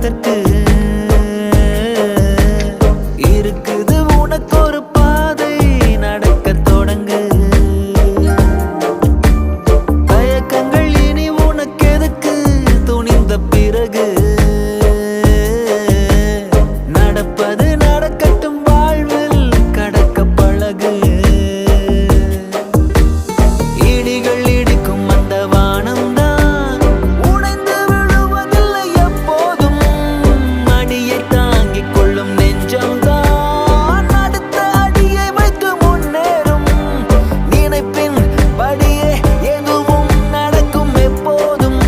வாழ்வதற்கு இருக்குது உனக்கு ஒரு பாதை, நடக்கத் தொடங்கு. தயக்கங்கள் இனி உனக்கு எதுக்கு, துணிந்த பிறகு நடப்பது நடக்கட்டும், வாழ்வில் கடக்க பழகு. இடிகள் இடிக்கும் அந்த வானம்தான் உடைந்து விழுவதில்லை எப்போதும், அடியை தாங்கிக் கொள்ளும் நெஞ்சம்தான் அடுத்த அடியை வைத்து முன்னேறும். நினைப்பின் படியே எதுவும் நடக்கும் எப்போதும்.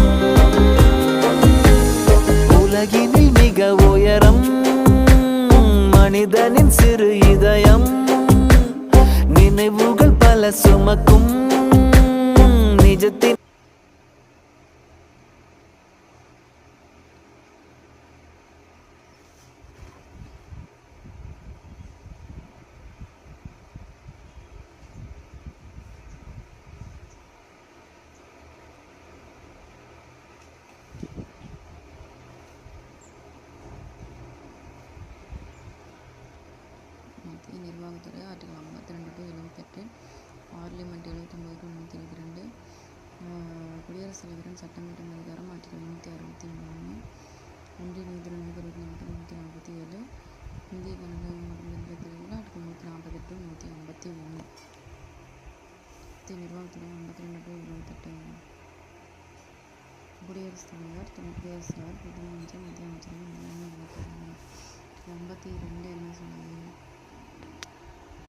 உலகினில் மிக உயரம் மனிதனின் சிறு இதயம், நினைவுகள் பல சுமக்கும் நிஜத்தின். மத்திய நிர்வாகத்துறை ஆர்டிகல் 52 to 78, பார்லிமெண்ட் 79 to 122, குடியரசுத் தலைவரின் சட்டமியற்றும் அதிகாரம் ஆர்டிகல் 163, ஒன்றிய நிதித்துறை 124 to 147, இந்திய கணக்கு மற்றும் நிர்வாகத்துறையில் ஆர்டிகல் 140 to 151. மத்திய நிர்வாகத்துறை 52 to 78, குடியரசுத் தலைவர், துணை குடியரசுத் தலைவர், பிரதம அமைச்சர், மத்திய அமைச்சர்கள் 82 என்ன சொன்னாங்க?